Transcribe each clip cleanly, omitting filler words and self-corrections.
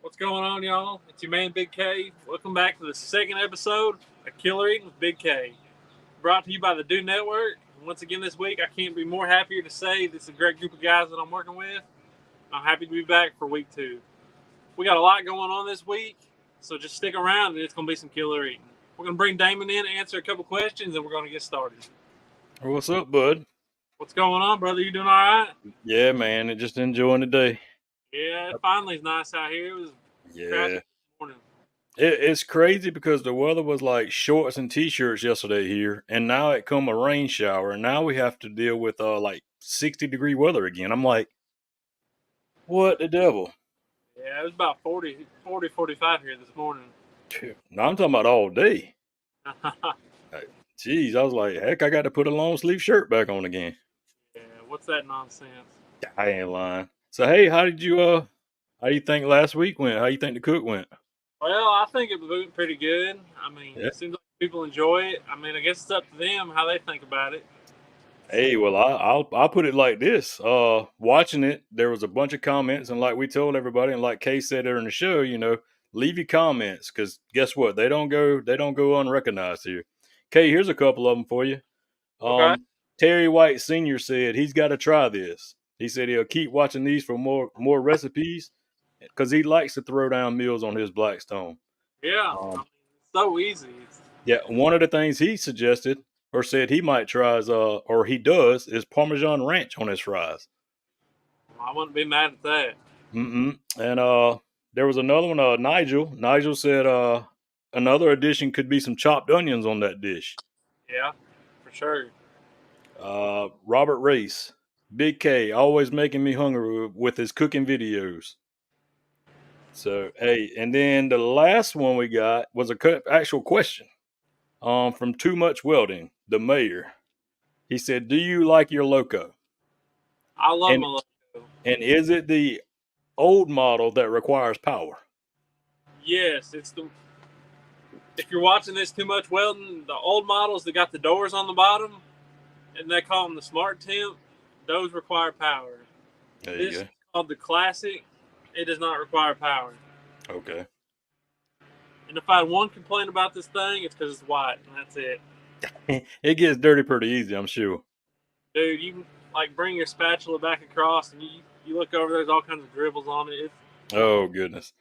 What's going on, y'all? It's your man, Big K. Welcome back to the second episode of Killer Eatin with Big K. Brought to you by the Do Network. Once again this week, I can't be more happier to say this is a great group of guys that I'm working with. I'm happy to be back for week 2. We got a lot going on this week, so just stick around and it's going to be some Killer Eatin. We're going to bring Damon in, answer a couple questions, and we're going to get started. What's up, bud? What's going on, brother? You doing all right? Yeah, man. Just enjoying the day. Yeah, it finally is nice out here. It was crashing this morning. It's crazy because the weather was like shorts and t-shirts yesterday here, and now it come a rain shower, and now we have to deal with like 60-degree weather again. I'm like, what the devil? Yeah, it was about 40, 45 here this morning. No, I'm talking about all day. Jeez, I was like, heck, I got to put a long sleeve shirt back on again. Yeah, what's that nonsense? I ain't lying. So hey, how do you think last week went? How you think the cook went? Well, I think it went pretty good. I mean, Yeah. It seems like people enjoy it. I mean, I guess it's up to them how they think about it. Hey, well, I'll put it like this. Watching it, there was a bunch of comments, and like we told everybody, and like Kay said during the show, leave your comments because guess what? They don't go unrecognized here. Kay, here's a couple of them for you. Okay. Terry White Sr. said he's got to try this. He said he'll keep watching these for more recipes because he likes to throw down meals on his Blackstone. Yeah, it's so easy. Yeah, one of the things he suggested or said he might try is or he does is Parmesan ranch on his fries. I wouldn't be mad at that. And there was another one, Nigel. Nigel said another addition could be some chopped onions on that dish. Yeah, for sure. Robert Race, Big K, always making me hungry with his cooking videos. So hey, and then the last one we got was a actual question from Too Much Welding, the mayor. He said, "Do you like your loco? I love my loco. And is it the old model that requires power?" Yes, it's the. If you're watching this Too Much Welding, the old models that got the doors on the bottom, and they call them the Smart Temp, those require power. There This you go. is called the Classic. It does not require power. Okay. And if I had one complaint about this thing, it's because it's white, and that's it. It gets dirty pretty easy, I'm sure. Dude, you can like bring your spatula back across, and you look over. There's all kinds of dribbles on it. Oh goodness!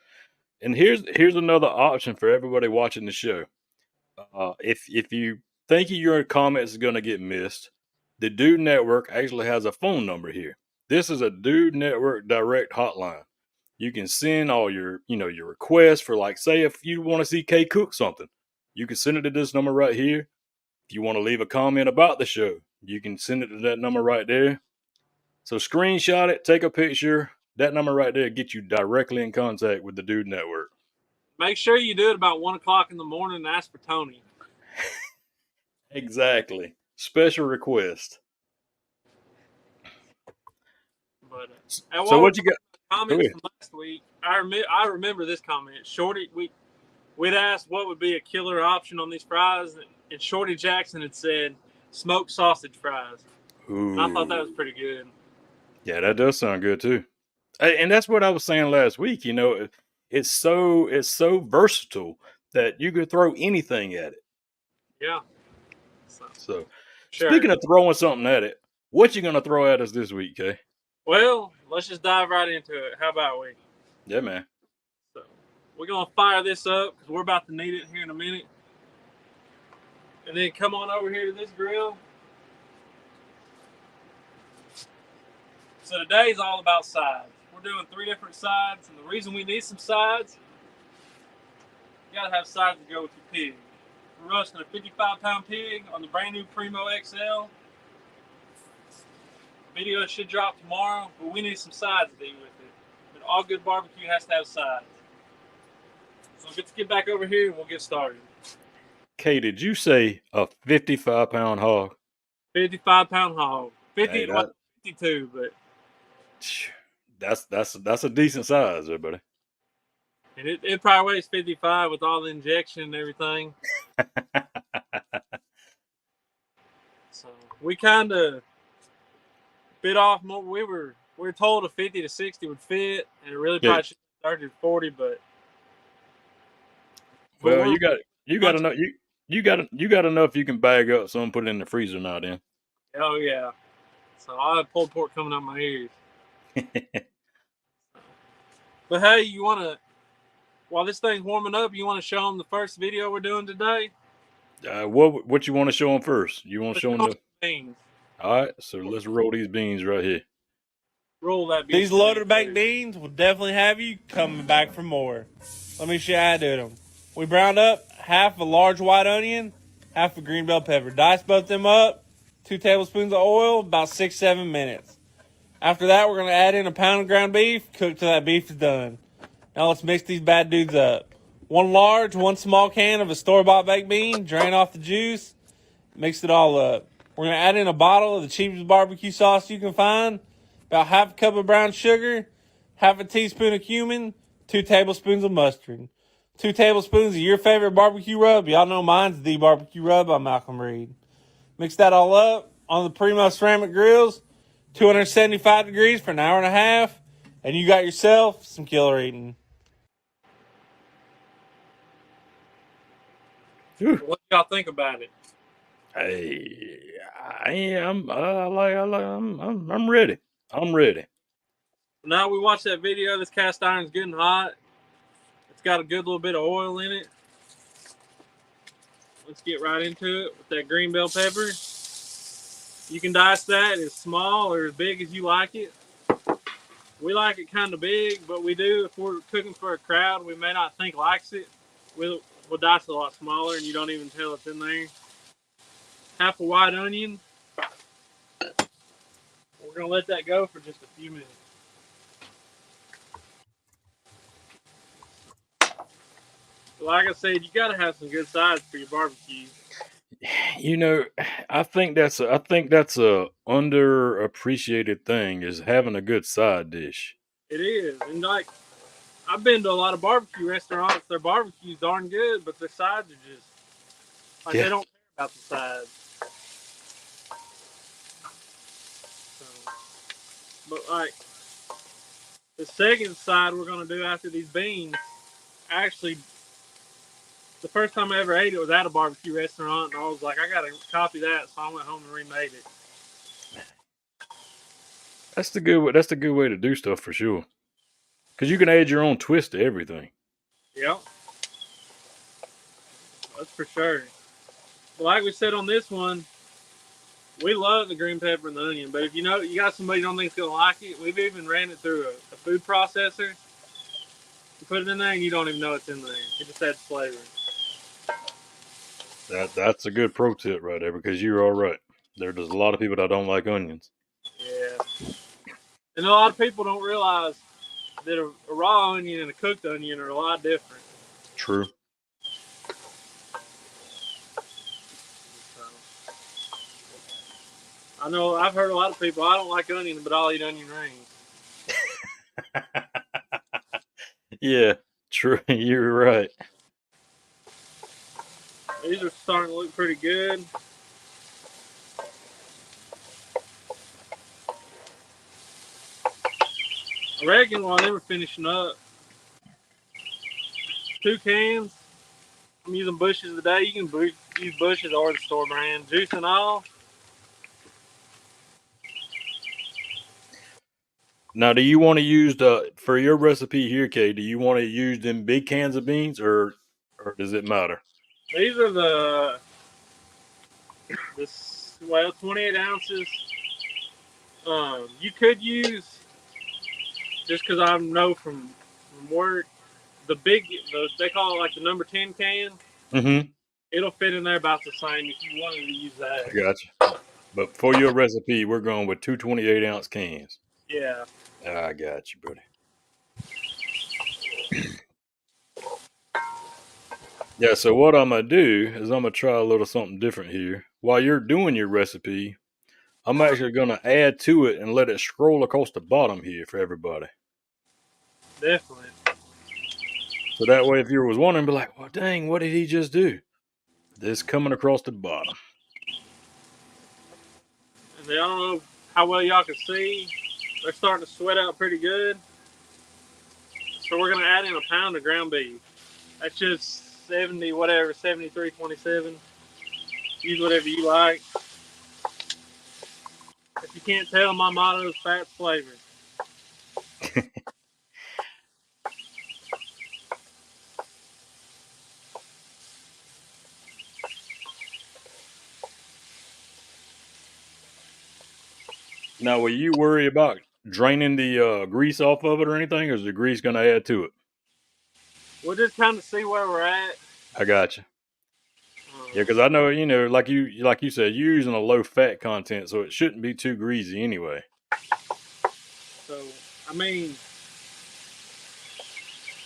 And here's another option for everybody watching the show. If you think your comments is going to get missed, the Dude Network actually has a phone number here. This is a Dude Network direct hotline. You can send all your your requests for, like, say if you want to see Kay cook something, you can send it to this number right here. If you want to leave a comment about the show, you can send it to that number right there. So screenshot it, take a picture. That number right there gets you directly in contact with the Dude Network. Make sure you do it about 1 o'clock in the morning and ask for Tony. Exactly. Special request. But so what you got? Comments from last week. I remember this comment. Shorty, we'd asked what would be a killer option on these fries, and Shorty Jackson had said smoked sausage fries. And I thought that was pretty good. Yeah, that does sound good too. And that's what I was saying last week. It's so versatile that you could throw anything at it. Yeah. So speaking of throwing something at it, what you gonna throw at us this week, Kay? Well, let's just dive right into it. How about we? Yeah, man. So we're gonna fire this up because we're about to need it here in a minute. And then come on over here to this grill. So today's all about sides. We're doing 3 different sides, and the reason we need some sides, you gotta have sides to go with your pig. We're roasting a 55-pound pig on the brand new Primo XL. Video should drop tomorrow, but we need some sides to be with it. And all good barbecue has to have sides. So let's get back over here and we'll get started. Kay, did you say a 55-pound hog? 55-pound hog. 52, but that's a decent size there, buddy. And it probably weighs 55 with all the injection and everything. So we kind of bit off more. We were told a 50 to 60 would fit, and it really probably should 30 to 40, but Well, we're you got enough you got enough you can bag up some, put it in the freezer now. Then. oh yeah. So I have pulled pork coming out my ears. But hey, you want to, while this thing's warming up, you want to show them the first video we're doing today? What you want to show them first? You want to Let's show them show the beans. All right, so let's roll these beans right here. Roll that bean. These loaded baked beans will definitely have you coming back for more. Let me show you how I do them. We browned up half a large white onion, half a green bell pepper. Dice both them up, 2 tablespoons of oil, about 6-7 minutes. After that, we're going to add in a pound of ground beef, cook till that beef is done. Now let's mix these bad dudes up. 1 large, 1 small can of a store-bought baked bean, drain off the juice, mix it all up. We're going to add in a bottle of the cheapest barbecue sauce you can find, about half a cup of brown sugar, half a teaspoon of cumin, 2 tablespoons of mustard, 2 tablespoons of your favorite barbecue rub. Y'all know mine's The Barbecue Rub by Malcolm Reed. Mix that all up on the Primo ceramic grills, 275 degrees for an hour and a half, and you got yourself some killer eating. What do y'all think about it? Hey, I'm ready. I'm ready. Now we watched that video. This cast iron's getting hot. It's got a good little bit of oil in it. Let's get right into it with that green bell pepper. You can dice that as small or as big as you like it. We like it kind of big, but we do, if we're cooking for a crowd we may not think likes it, we'll dice it a lot smaller and you don't even tell it's in there. Half a white onion. We're going to let that go for just a few minutes. Like I said, you got to have some good sides for your barbecue. You know, I think that's a underappreciated thing is having a good side dish. It is. And like, I've been to a lot of barbecue restaurants. Their barbecue's darn good, but their sides are just like they don't care about the sides. So, but like the second side we're gonna do after these beans, actually, the first time I ever ate it was at a barbecue restaurant, and I was like, I gotta copy that, so I went home and remade it. That's the good way to do stuff for sure. Because you can add your own twist to everything. Yep. That's for sure. But like we said on this one, we love the green pepper and the onion, but if you know you got somebody you don't think's gonna like it, we've even ran it through a food processor. You put it in there and you don't even know it's in there. It just adds flavor. That's a good pro tip right there, because you're all right. There's a lot of people that don't like onions. Yeah. And a lot of people don't realize that a raw onion and a cooked onion are a lot different. True. I know I've heard a lot of people, I don't like onion, but I'll eat onion rings. Yeah, true. You're right. These are starting to look pretty good. I reckon while they were finishing up, 2 cans. I'm using Bush's today. You can use Bush's or the store brand. Juice and all. Now, do you want to use for your recipe here, Kay? Do you want to use them big cans of beans, or does it matter? These are 28 ounces. You could use, just because I know from work, they call it like the number 10 can. Mm-hmm. It'll fit in there about the same if you wanted to use that. I gotcha. But for your recipe, we're going with 2 28-ounce cans. Yeah. I got you, buddy. Yeah, so what I'm going to do is I'm going to try a little something different here. While you're doing your recipe, I'm actually going to add to it and let it scroll across the bottom here for everybody. Definitely. So that way, if you was wondering, be like, well, dang, what did he just do? This coming across the bottom. And I don't know how well y'all can see. They're starting to sweat out pretty good. So we're gonna add in a pound of ground beef. That's just 70, whatever, 73.27. Use whatever you like. If you can't tell, my motto is fat's flavor. Now, will you worry about draining the grease off of it or anything, or is the grease going to add to it? We'll just kind of see where we're at. I got you. Yeah, because I know, like you said, you're using a low fat content, so it shouldn't be too greasy anyway. So, I mean,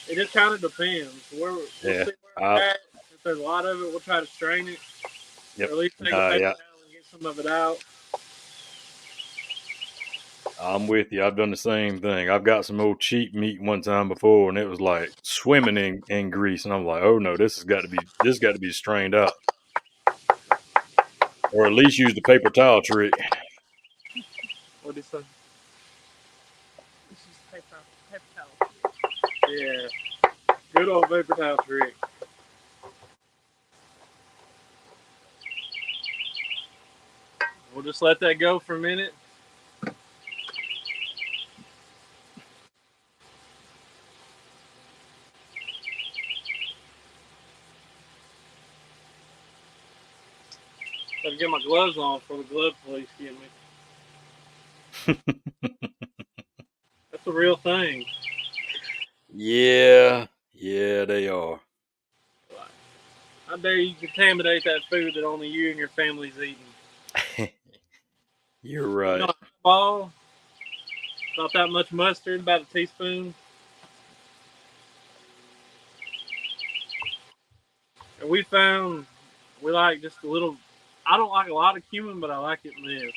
it just kind of depends. We'll see where we're at. If there's a lot of it, we'll try to strain it. Yep. Or at least take a paper towel and get some of it out. I'm with you. I've done the same thing. I've got some old cheap meat one time before, and it was like swimming in grease, and I'm like, oh no, this has got to be strained out, or at least use the paper towel trick. What did he say? This is paper towel. Yeah, good old paper towel trick. We'll just let that go for a minute. Gotta get my gloves on before the glove police get me. That's a real thing. Yeah, they are. How dare you contaminate that food that only you and your family's eating? You're right. Ball, not that much mustard, about a teaspoon. And we found we like just a little. I don't like a lot of cumin, but I like it in this.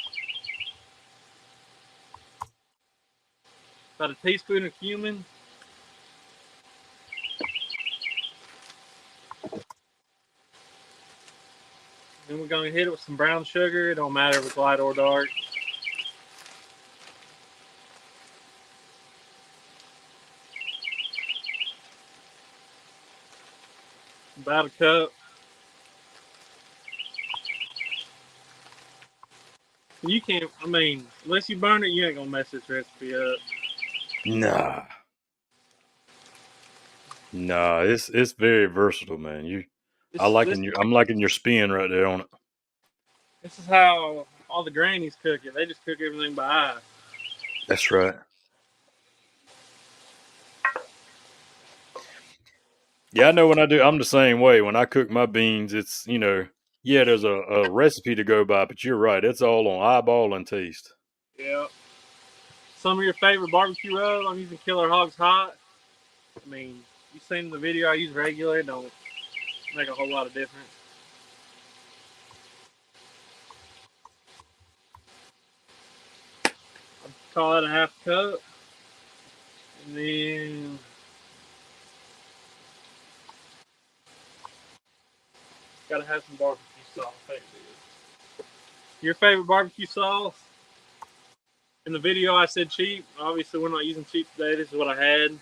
About a teaspoon of cumin. Then we're going to hit it with some brown sugar. It don't matter if it's light or dark. About a cup. You can't, I mean, unless you burn it, you ain't going to mess this recipe up. Nah, it's very versatile, man. I'm liking your spin right there on it. This is how all the grannies cook it. They just cook everything by eye. That's right. Yeah, I know when I do, I'm the same way. When I cook my beans, it's, there's a recipe to go by, but you're right. It's all on eyeball and taste. Yeah. Some of your favorite barbecue rub, I'm using Killer Hogs Hot. I mean, you've seen the video I use regular. It don't make a whole lot of difference. I'd call it a half cup. And then gotta have some barbecue sauce. Your favorite barbecue sauce? In the video I said cheap. Obviously we're not using cheap today. This is what I had.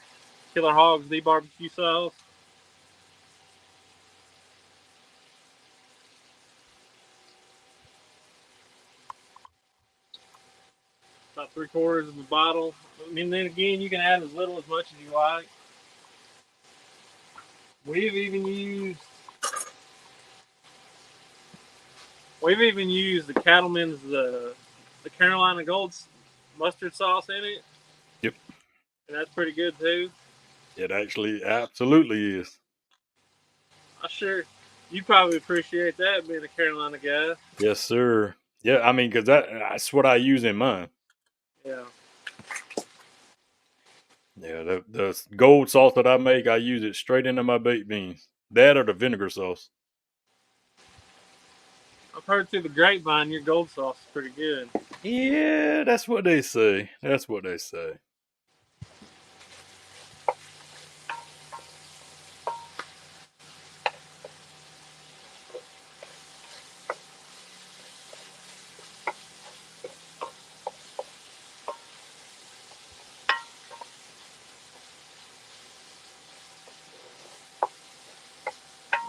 Killer Hogs, the barbecue sauce. About 3/4 of a bottle. I mean, then again, you can add as little as much as you like. We've even used the Cattleman's the Carolina Gold mustard sauce in it. Yep. And that's pretty good too. It actually absolutely is. You probably appreciate that being a Carolina guy. Yes, sir. Yeah, I mean, because that's what I use in mine. Yeah. Yeah, the gold sauce that I make, I use it straight into my baked beans. That or the vinegar sauce. I've heard through the grapevine your gold sauce is pretty good. Yeah, that's what they say. That's what they say.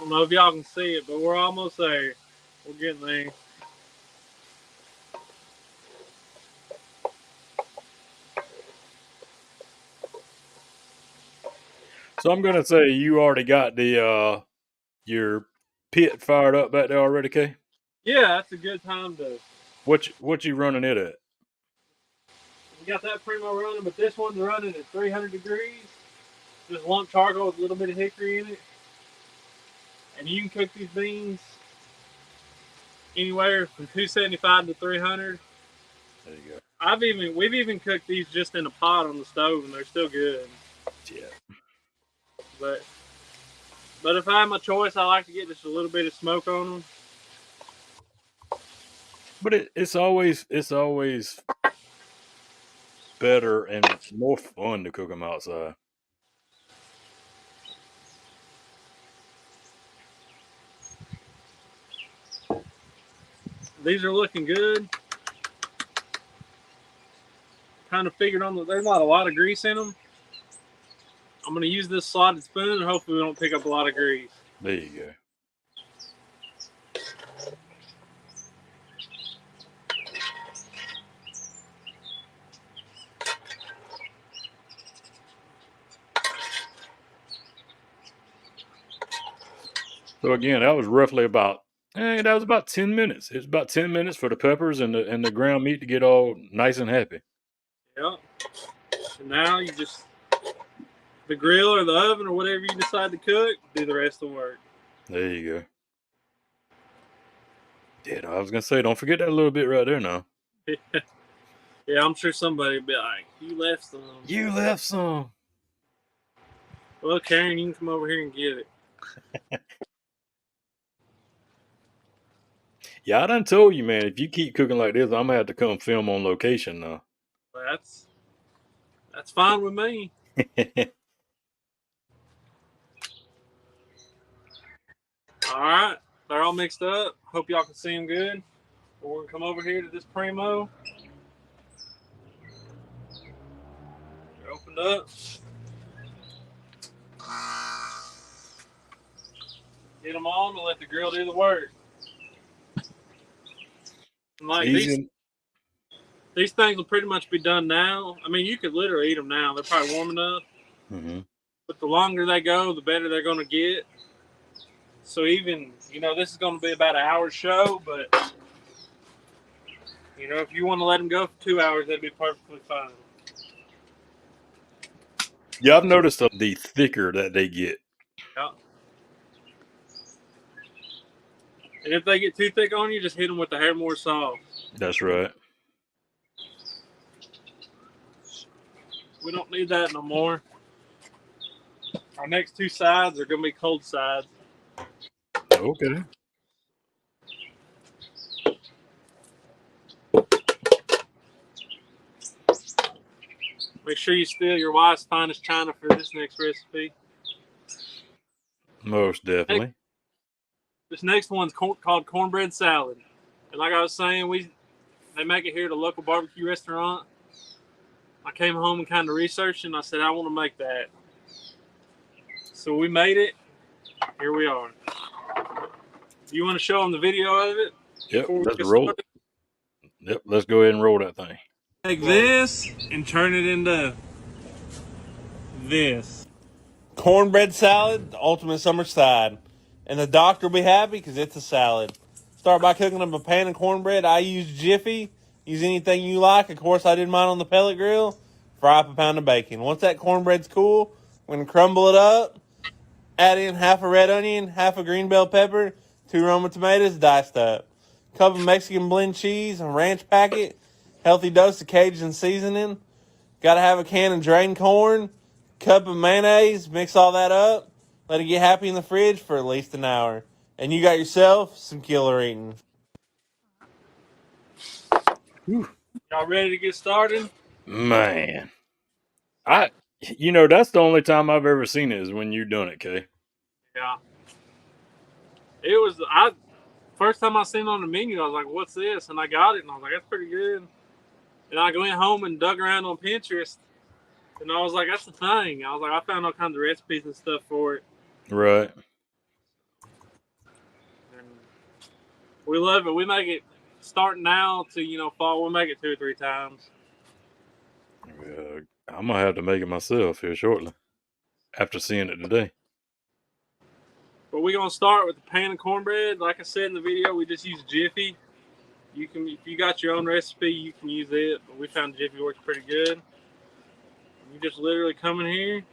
don't know if y'all can see it, but we're almost there. We're getting there. So I'm gonna say you already got the your pit fired up back there already, Kay? Yeah, that's a good time to. What you running it at? We got that Primo running, but this one's running at 300 degrees. Just lump charcoal with a little bit of hickory in it. And you can cook these beans anywhere from 275 to 300. There you go. We've even cooked these just in a pot on the stove, and they're still good. Yeah. But if I have my choice, I like to get just a little bit of smoke on them. But it's always better and more fun to cook them outside. These are looking good. Kind of figured there's not a lot of grease in them. I'm going to use this slotted spoon and hopefully we don't pick up a lot of grease. There you go. So again, that was roughly about 10 minutes. It was about 10 minutes for the peppers and the ground meat to get all nice and happy. Yep. And now you just the grill or the oven or whatever you decide to cook, do the rest of the work. There you go. Yeah, I was gonna say, don't forget that little bit right there now. Yeah, I'm sure somebody will be like, "You left some." You left some. Well, Karen, you can come over here and get it. Yeah, I done told you, man. If you keep cooking like this, I'm gonna have to come film on location now. That's fine with me. All right, they're all mixed up. Hope y'all can see them good. We're gonna come over here to this Primo. They're opened up. Get them on and let the grill do the work. And like these things will pretty much be done now. I mean, you could literally eat them now. They're probably warm enough. Mm-hmm. But the longer they go, the better they're going to get. So even, this is going to be about an hour show, but, if you want to let them go for 2 hours, that'd be perfectly fine. Yeah, I've noticed the thicker that they get. Yeah. And if they get too thick on you, just hit them with the hair more sauce. That's right. We don't need that no more. Our next two sides are going to be cold sides. Okay. Make sure you steal your wife's finest china for this next recipe. Most definitely. This next one's called cornbread salad. And like I was saying, they make it here at a local barbecue restaurant. I came home and kind of researched and I said, I want to make that. So we made it. Here we are. You want to show them the video of it? Yep, let's roll it. Yep, let's go ahead and roll that thing. Take this and turn it into this. Cornbread salad, the ultimate summer side. And the doctor will be happy because it's a salad. Start by cooking up a pan of cornbread. I use Jiffy. Use anything you like. Of course, I did mine on the pellet grill. Fry up a pound of bacon. Once that cornbread's cool, we're going to crumble it up. Add in half a red onion, half a green bell pepper, 2 Roma tomatoes diced up. Cup of Mexican blend cheese, a ranch packet, healthy dose of Cajun seasoning. Got to have a can of drained corn, cup of mayonnaise, mix all that up. Let it get happy in the fridge for at least an hour. And you got yourself some killer eating. Y'all ready to get started? Man. That's the only time I've ever seen it is when you done it, Kay. Yeah. It was, first time I seen it on the menu, I was like, what's this? And I got it, and I was like, that's pretty good. And I went home and dug around on Pinterest, and I was like, that's the thing. I was like, I found all kinds of recipes and stuff for it. Right. We love it. We make it starting now to fall. We'll make it 2 or 3 times. I'm gonna have to make it myself here shortly after seeing it today. But we're gonna start with the pan of cornbread. Like I said in the video, we just use Jiffy. You can, if you got your own recipe, you can use it. But we found Jiffy works pretty good. You just literally come in here,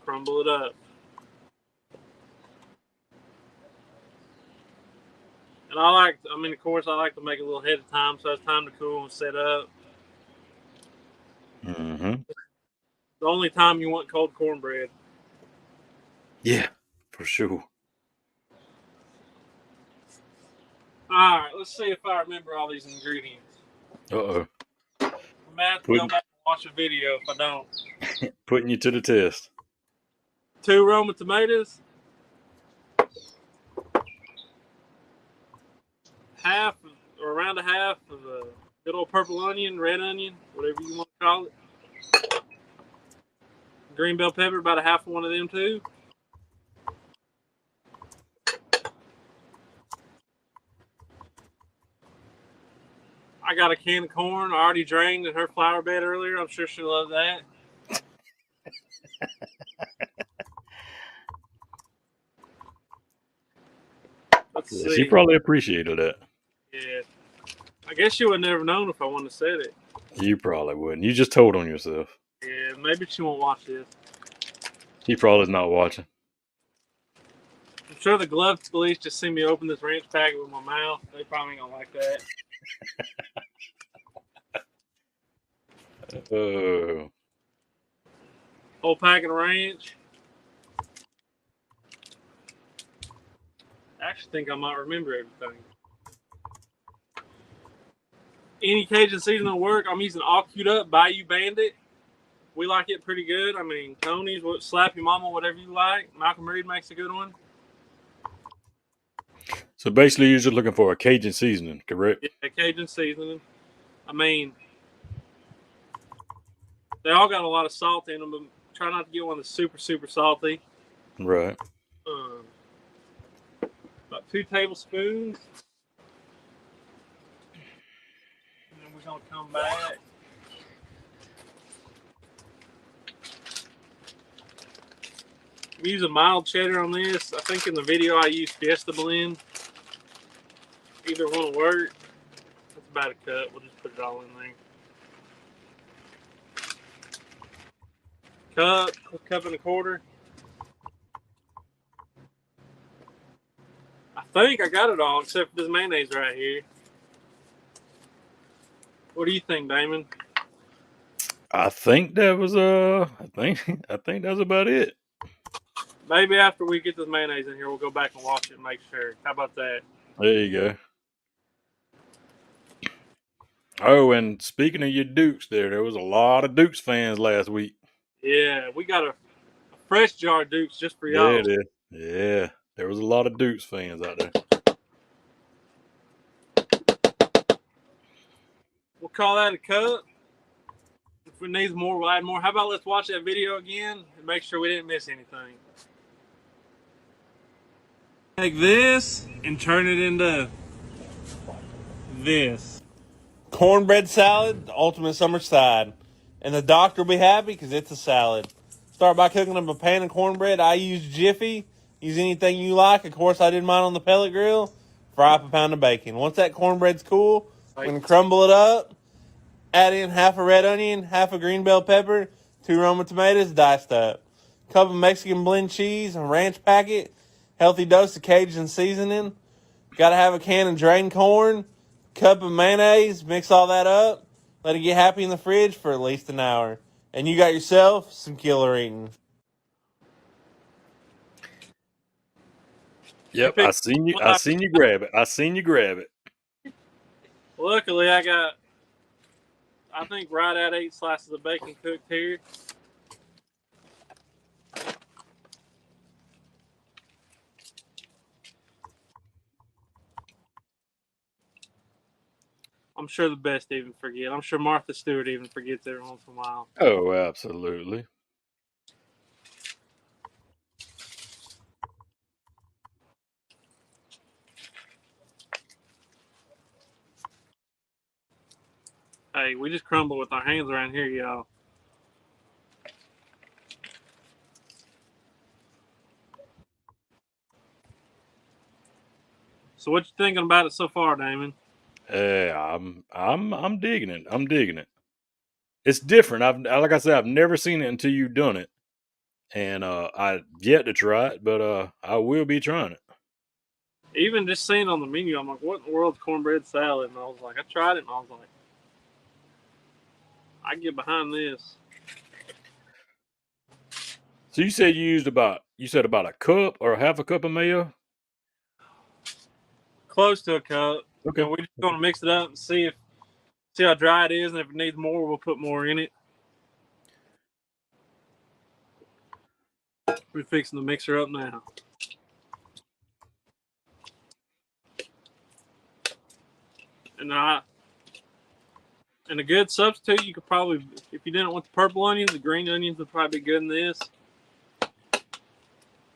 crumble it up. And of course, I like to make it a little ahead of time so it's time to cool and set up. Mm-hmm. The only time you want cold cornbread. Yeah, for sure. All right, let's see if I remember all these ingredients. Uh-oh. I'm going to have to go back and watch a video if I don't. Putting you to the test. 2 Roma tomatoes. Around a half of a good old purple onion, red onion, whatever you want to call it. Green bell pepper, about a half of one of them too. I got a can of corn I already drained in her flower bed earlier. I'm sure she'll love that. Let's see. She probably appreciated that. Yeah. I guess you would never known if I wouldn't have said it. You probably wouldn't. You just told on yourself. Yeah, maybe she won't watch this. She probably is not watching. I'm sure the glove police just see me open this ranch packet with my mouth. They probably ain't gonna like that. Oh. Whole packet of ranch. I actually think I might remember everything. Any Cajun seasoning will work. I'm using all queued up Bayou Bandit. We like it pretty good. I mean, Tony's, Slap Your Mama, whatever you like. Malcolm Reed makes a good one. So basically, you're just looking for a Cajun seasoning, correct? Yeah, Cajun seasoning. I mean, they all got a lot of salt in them, but try not to get one that's super, super salty. Right. About 2 tablespoons. And then we're going to come back. I'm using mild cheddar on this. I think in the video I used Fiesta blend. Either one will work. That's about a cup. We'll just put it all in there. Cup and a quarter. I think I got it all except for this mayonnaise right here. What do you think, Damon? I think that was I think that's about it. Maybe after we get this mayonnaise in here, we'll go back and watch it and make sure. How about that? There you go. Oh, and speaking of your Dukes there was a lot of Dukes fans last week. Yeah, we got a fresh jar of Dukes just for y'all. Yeah, it is. Yeah, there was a lot of Dukes fans out there. We'll call that a cup. If we need more, we'll add more. How about let's watch that video again and make sure we didn't miss anything. Take this and turn it into this. Cornbread salad, the ultimate summer side. And the doctor will be happy because it's a salad. Start by cooking up a pan of cornbread. I use Jiffy. Use anything you like. Of course, I did mine on the pellet grill. Fry up a pound of bacon. Once that cornbread's cool, we're going to crumble it up. Add in half a red onion, half a green bell pepper, 2 Roma tomatoes diced up. Cup of Mexican blend cheese, a ranch packet, healthy dose of Cajun seasoning. Got to have a can of drained corn, cup of mayonnaise, mix all that up. Let it get happy in the fridge for at least an hour. And you got yourself some killer eating. Yep, I seen you grab it. Luckily, I got, I think, right at 8 slices of bacon cooked here. I'm sure the best even forget. I'm sure Martha Stewart even forgets every once in a while. Oh, absolutely. Hey, we just crumble with our hands around here, y'all. So what you thinking about it so far, Damon? I'm digging it. I'm digging it. It's different. Like I said, I've never seen it until you've done it, and I've yet to try it, but I will be trying it. Even just seeing on the menu, I'm like, what in the world's cornbread salad? And I was like, I tried it, and I was like, I can get behind this. So you said about a cup or half a cup of mayo? Close to a cup. Okay. And we're just going to mix it up and see how dry it is, and if it needs more, we'll put more in it. We're fixing to mix her up now. And a good substitute, you could probably, if you didn't want the purple onions, the green onions would probably be good in this.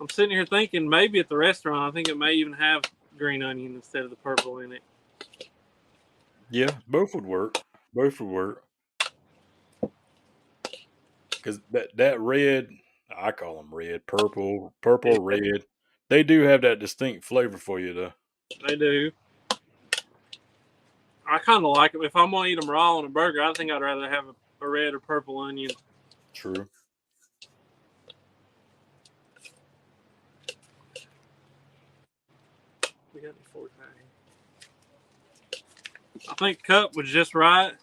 I'm sitting here thinking maybe at the restaurant, I think it may even have green onion instead of the purple in it. Yeah, both would work. Both would work. Because that red, I call them red, purple, red. They do have that distinct flavor for you, though. They do. I kind of like them. If I'm going to eat them raw on a burger, I think I'd rather have a red or purple onion. True. We got any fork here? I think cup was just right.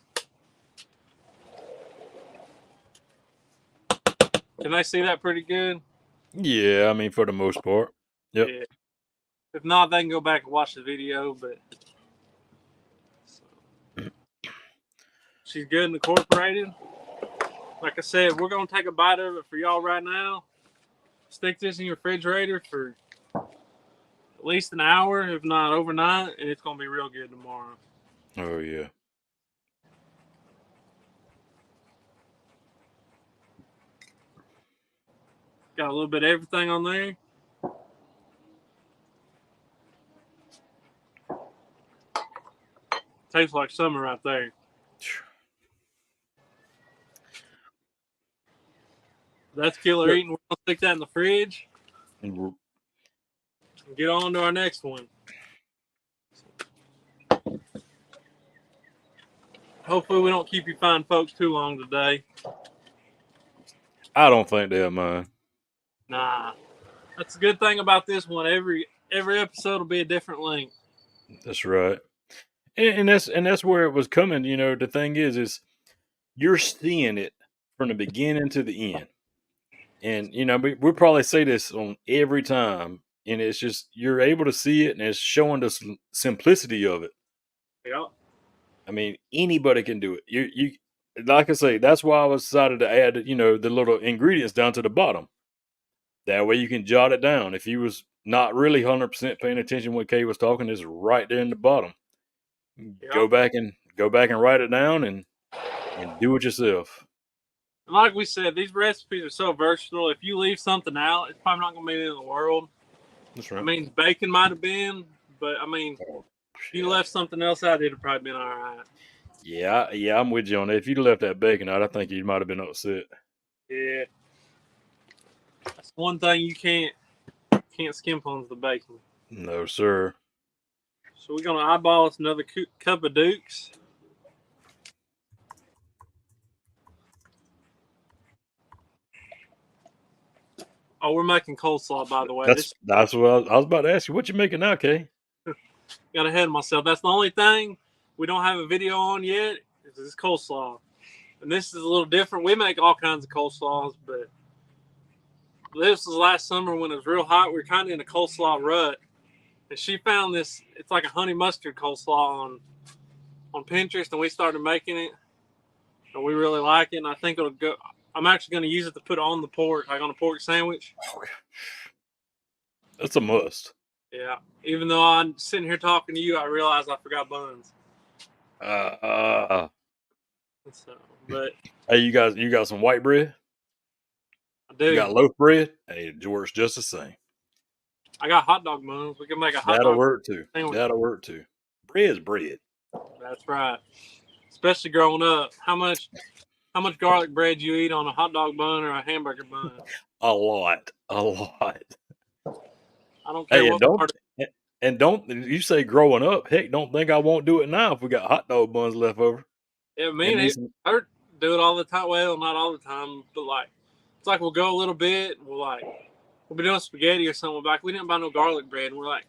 Can they see that pretty good? Yeah, I mean, for the most part. Yep. Yeah. If not, they can go back and watch the video, but she's good and incorporated. Like I said, we're going to take a bite of it for y'all right now. Stick this in your refrigerator for at least an hour, if not overnight, and it's going to be real good tomorrow. Oh, yeah. Got a little bit of everything on there. Tastes like summer right there. That's killer eating. We're going to stick that in the fridge and get on to our next one. Hopefully we don't keep you fine folks too long today. I don't think they'll mind. Nah. That's a good thing about this one. Every episode will be a different length. That's right. And that's where it was coming. You know, the thing is you're seeing it from the beginning to the end. And, you know, we'll probably say this on every time. And it's just, you're able to see it, and it's showing the simplicity of it. Yeah. I mean, anybody can do it. You like I say, that's why I was decided to add, you know, the little ingredients down to the bottom. That way you can jot it down. If you was not really 100% paying attention when Kay was talking, it's right there in the bottom. Yeah. Go back and write it down and do it yourself. And like we said, these recipes are so versatile. If you leave something out, it's probably not going to be the end of the world. That's right. I mean, bacon might have been, but I mean, if you left something else out, it'd have probably been all right. Yeah, I'm with you on that. If you'd left that bacon out, I think you might have been upset. Yeah. That's one thing you can't skimp on is the bacon. No, sir. So we're going to eyeball us another cup of Dukes. Oh, we're making coleslaw, by the way. That's what I was about to ask you. What you making now, Kay? Got ahead of myself. That's the only thing we don't have a video on yet is this coleslaw. And this is a little different. We make all kinds of coleslaws, but this was last summer when it was real hot. We were kind of in a coleslaw rut. And she found this, it's like a honey mustard coleslaw on Pinterest, and we started making it. And we really like it, and I think it'll go. I'm actually going to use it to put on the pork, like on a pork sandwich. Okay. That's a must. Yeah. Even though I'm sitting here talking to you, I realize I forgot buns. So, but hey, you got some white bread? I do. You got loaf bread? Hey, it works just the same. I got hot dog buns. We can make a hot That'll dog work too. sandwich. That'll work too. Bread's bread. That's right. especially growing up. How much garlic bread you eat on a hot dog bun or a hamburger bun? A lot. I don't care Hey, what part. don't you say growing up? Heck, don't think I won't do it now if we got hot dog buns left over. Yeah, me and it hurt. Do it all the time. Well, not all the time, but like it's like we'll go a little bit. We'll be doing spaghetti or something. Like we didn't buy no garlic bread, and we're like,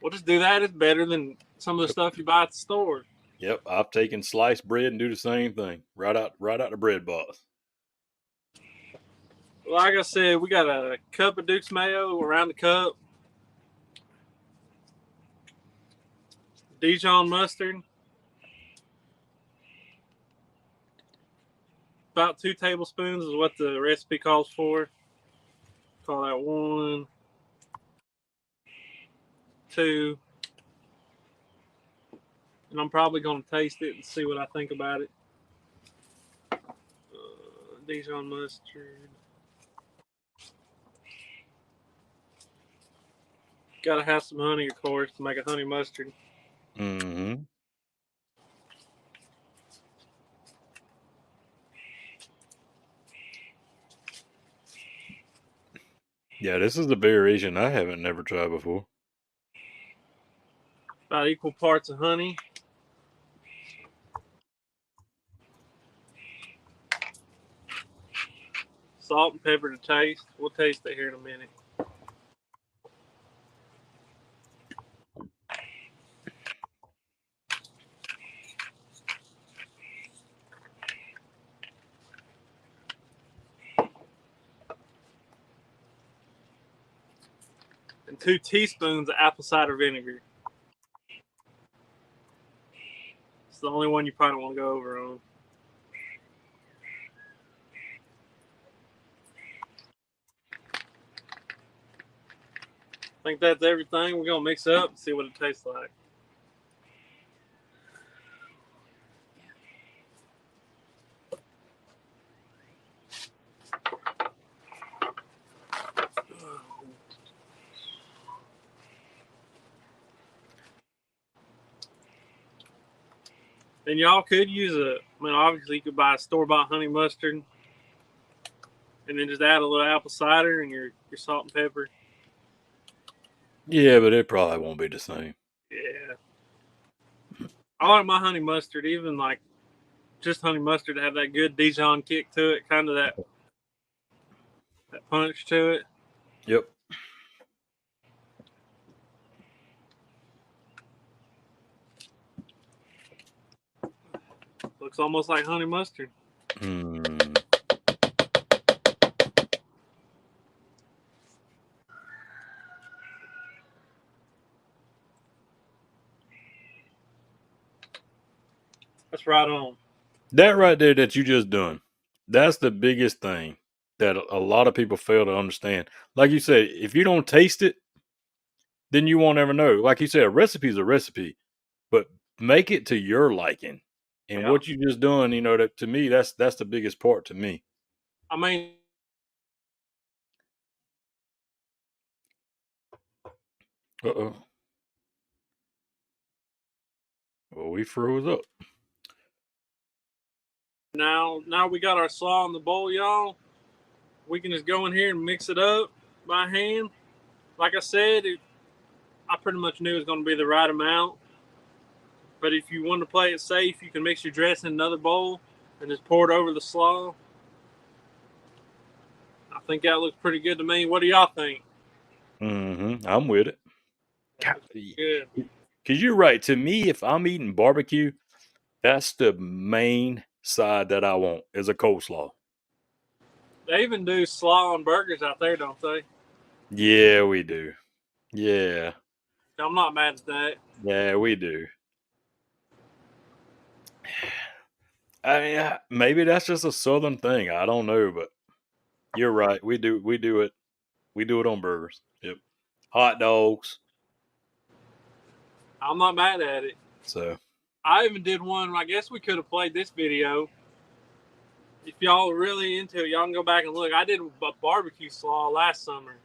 we'll just do that. It's better than some of the stuff you buy at the store. Yep, I've taken sliced bread and do the same thing. Right out the bread box. Like I said, we got a cup of Duke's mayo around the cup. Dijon mustard. About 2 tablespoons is what the recipe calls for. Call that 1, 2. And I'm probably going to taste it and see what I think about it. Dijon mustard. Got to have some honey, of course, to make a honey mustard. Mm-hmm. Yeah, this is the variation I haven't never tried before. About equal parts of honey. Salt and pepper to taste. We'll taste it here in a minute. And 2 teaspoons of apple cider vinegar. It's the only one you probably want to go over on. I think that's everything. We're going to mix it up and see what it tastes like. And y'all could use obviously you could buy a store-bought honey mustard and then just add a little apple cider and your salt and pepper. Yeah, but it probably won't be the same. Yeah. I like my honey mustard, even like just honey mustard, to have that good Dijon kick to it, kind of that punch to it. Yep. Looks almost like honey mustard. That's right on. That right there that you just done, that's the biggest thing that a lot of people fail to understand. Like you said, if you don't taste it, then you won't ever know. Like you said, a recipe is a recipe, but make it to your liking. And what you just done, that to me, that's the biggest part to me. I mean, well, we froze up. Now we got our slaw in the bowl, y'all. We can just go in here and mix it up by hand. Like I said, I pretty much knew it was going to be the right amount. But if you want to play it safe, you can mix your dressing in another bowl and just pour it over the slaw. I think that looks pretty good to me. What do y'all think? I'm with it. Good. Because you're right. To me, if I'm eating barbecue, that's the main side that I want is a coleslaw. They even do slaw on burgers out there, don't they? Yeah, we do. Yeah. I'm not mad at that. Yeah, we do. I mean, maybe that's just a southern thing. I don't know, but you're right. We do it. We do it on burgers. Yep. Hot dogs. I'm not mad at it. So I even did one. I guess we could have played this video. If y'all are really into it, y'all can go back and look. I did a barbecue slaw last summer.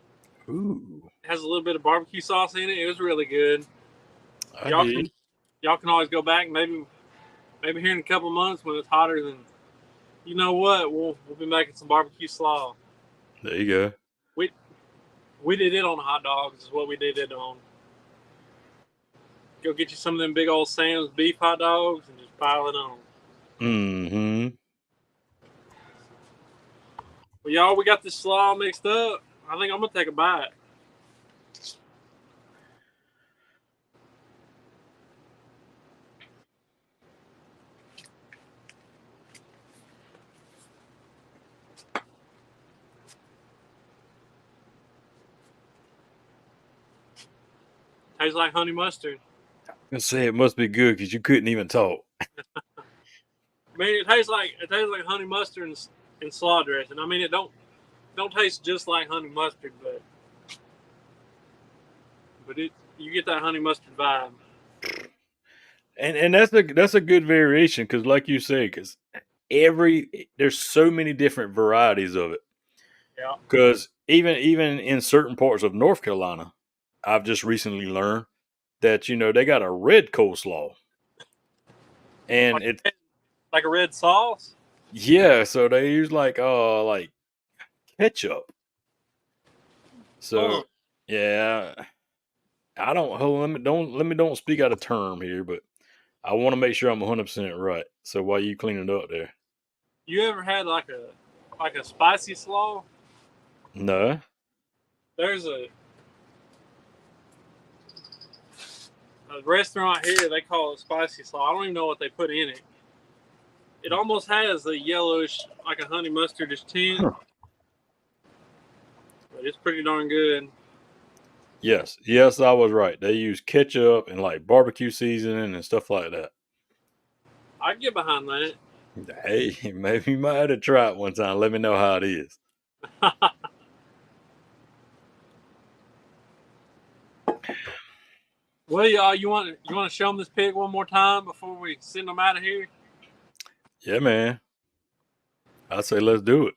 Ooh. It has a little bit of barbecue sauce in it. It was really good. Y'all can always go back and maybe maybe here in a couple months when it's hotter than, you know what, we'll be making some barbecue slaw. There you go. We did it on hot dogs is what we did it on. Go get you some of them big old Sam's beef hot dogs and just pile it on. Mm-hmm. Well, y'all, we got this slaw mixed up. I think I'm going to take a bite. Tastes like honey mustard. I say it must be good because you couldn't even talk. I mean, it tastes like honey mustard and slaw dressing. I mean, it don't taste just like honey mustard, but you get that honey mustard vibe. And that's a good variation because, like you say, because there's so many different varieties of it. Yeah. Because even in certain parts of North Carolina, I've just recently learned that they got a red coleslaw, and it's like a red sauce. Yeah, so they use like ketchup. So yeah, I don't speak out of term here, but I want to make sure I'm 100% right. So while you clean it up there, you ever had like a spicy slaw? No. There's a restaurant here, they call it spicy slaw. I don't even know what they put in it. It almost has a yellowish, like a honey mustardish tint. Huh. But it's pretty darn good. Yes, I was right. They use ketchup and like barbecue seasoning and stuff like that. I'd get behind that. Hey, maybe you might have to try it one time. Let me know how it is. Well, y'all, you want to show them this pig one more time before we send them out of here? Yeah, man. I say let's do it.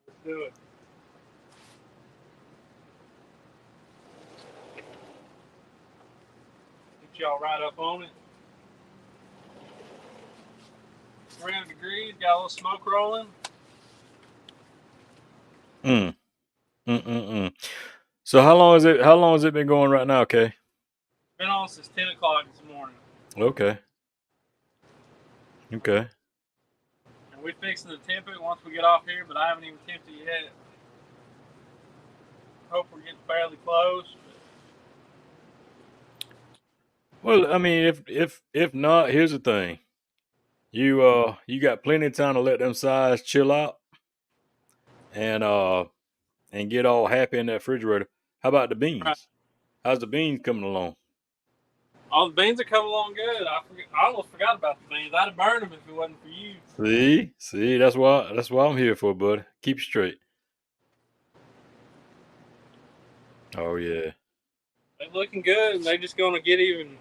Let's do it. Get y'all right up on it. 300 degrees, got a little smoke rolling. So how long has it been going right now, Kay? Been on since 10 o'clock this morning. Okay. And we're fixing to temp it once we get off here, but I haven't even temped it yet. Hope we're getting fairly close. Well, I mean, if not, here's the thing. You got plenty of time to let them sides chill out and get all happy in that refrigerator. How about the beans? Right. How's the beans coming along? All the beans are coming along good. I almost forgot about the beans. I'd have burned them if it wasn't for you. See, that's why I'm here for, bud. Keep straight. Oh yeah. They're looking good, and they're just gonna get even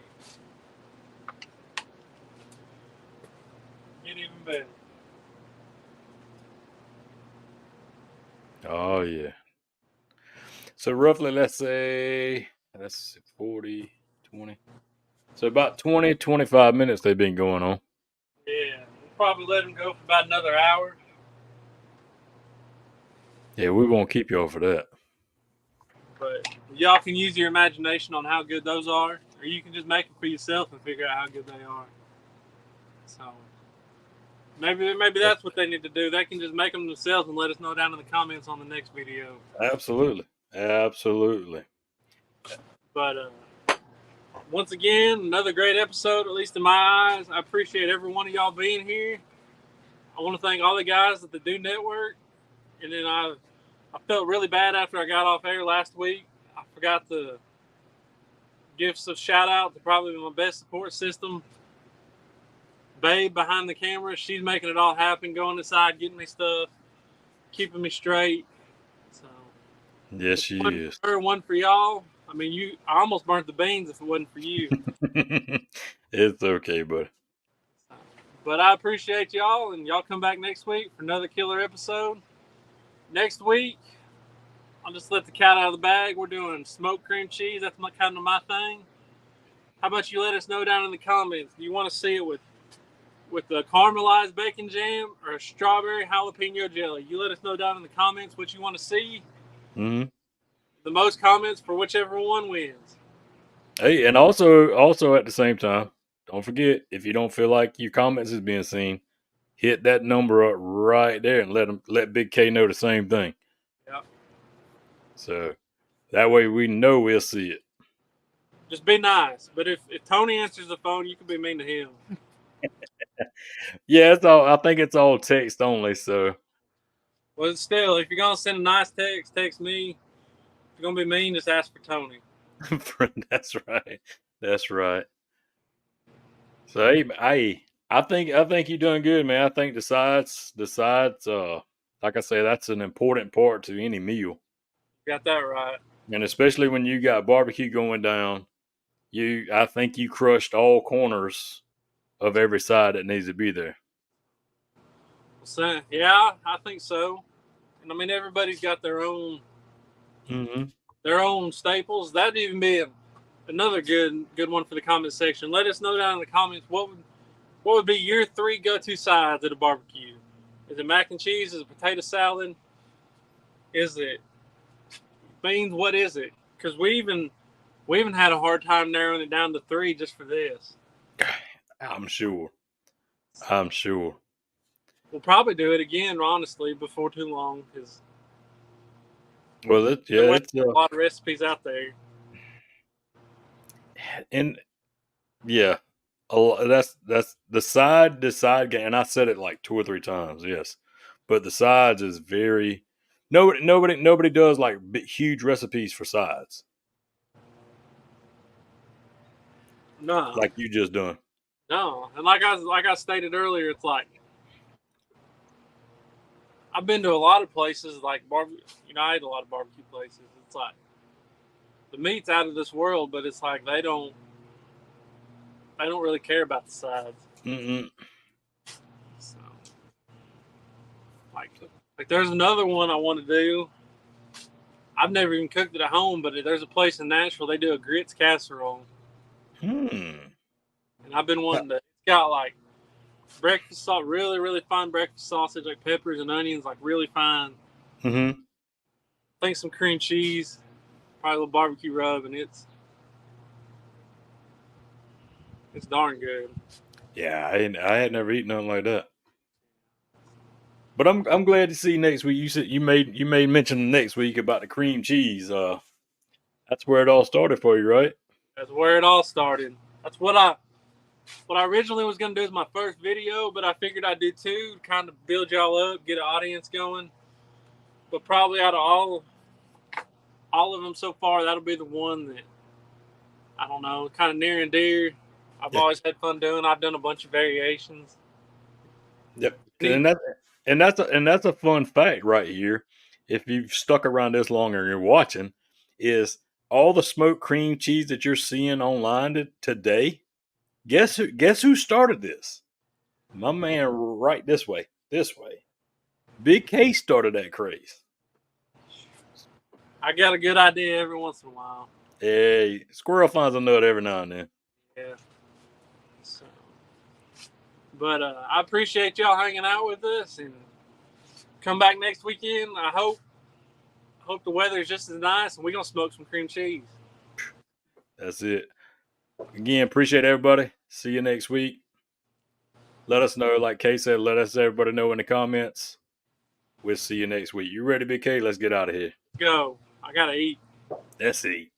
better. Oh yeah. So roughly, let's say 40, 20. So about 20, 25 minutes they've been going on. Yeah, we'll probably let them go for about another hour. Yeah, we won't keep y'all for that. But y'all can use your imagination on how good those are, or you can just make them for yourself and figure out how good they are. So maybe that's what they need to do. They can just make them themselves and let us know down in the comments on the next video. Absolutely. But once again, another great episode, at least in my eyes. I appreciate every one of y'all being here. I want to thank all the guys at the Do Network. And then I felt really bad after I got off air last week. I forgot to give some shout out to probably my best support system, Babe behind the camera. She's making it all happen, going inside, getting me stuff, keeping me straight. So yes, she is. One for y'all. I mean, I almost burnt the beans if it wasn't for you. It's okay, buddy. But I appreciate y'all, and y'all come back next week for another killer episode. Next week, I'll just let the cat out of the bag. We're doing smoked cream cheese. That's kind of my thing. How about you let us know down in the comments? Do you want to see it with with the caramelized bacon jam or a strawberry jalapeno jelly. You let us know down in the comments what you want to see. Mm-hmm. The most comments for whichever one wins. Hey, and also at the same time, don't forget, if you don't feel like your comments is being seen, hit that number up right there and let Big K know the same thing. Yeah. So that way we know we'll see it. Just be nice. But if Tony answers the phone, you can be mean to him. Yeah, it's all. I think it's all text only. So, Well, still, if you're gonna send a nice text me. If you're gonna be mean, just ask for Tony. that's right. That's right. So hey, I think you're doing good, man. I think the sides, like I say, that's an important part to any meal. Got that right. And especially when you got barbecue going down, I think you crushed all corners of every side that needs to be there. So, yeah, I think so. And I mean, everybody's got their own staples. That'd even be another good one for the comment section. Let us know down in the comments what would be your 3 go-to sides at a barbecue. Is it mac and cheese? Is it potato salad? Is it beans? What is it? Because we even had a hard time narrowing it down to 3 just for this. I'm sure. We'll probably do it again, honestly, before too long. Because it's a lot of recipes out there. And yeah, that's the side game. And I said it like 2 or 3 times. Yes, but the sides is very nobody does like huge recipes for sides. No, like you just done. No, and like I stated earlier, it's like I've been to a lot of places like I ate a lot of barbecue places. It's like the meat's out of this world, but it's like they don't really care about the sides. Mm-mm. So, like there's another one I want to do. I've never even cooked it at home, but there's a place in Nashville they do a grits casserole. And I've been wanting to. It's got like breakfast sauce, really, really fine breakfast sausage, like peppers and onions, like really fine. Mm-hmm. I think some cream cheese, probably a little barbecue rub, and it's darn good. Yeah, I had never eaten nothing like that. But I'm glad to see next week. You said you made mention next week about the cream cheese. That's where it all started for you, right? That's where it all started. That's what I originally was going to do as my first video, but I figured I'd do 2, kind of build y'all up, get an audience going. But probably out of all of them so far, that'll be the one that, I don't know, kind of near and dear. I've always had fun doing. I've done a bunch of variations. Yep. And that's a fun fact right here. If you've stuck around this long and you're watching, is all the smoked cream cheese that you're seeing online today. Guess who started this? My man, right this way. Big K started that craze. I got a good idea every once in a while. Hey, squirrel finds a nut every now and then. Yeah. So, but I appreciate y'all hanging out with us, and come back next weekend. I hope the weather is just as nice, and we're gonna smoke some cream cheese. That's it. Again, appreciate everybody. See you next week. Let us know, like Kay said, let everybody know in the comments. We'll see you next week. You ready, Big K? Let's get out of here. Go. I gotta eat. Let's eat.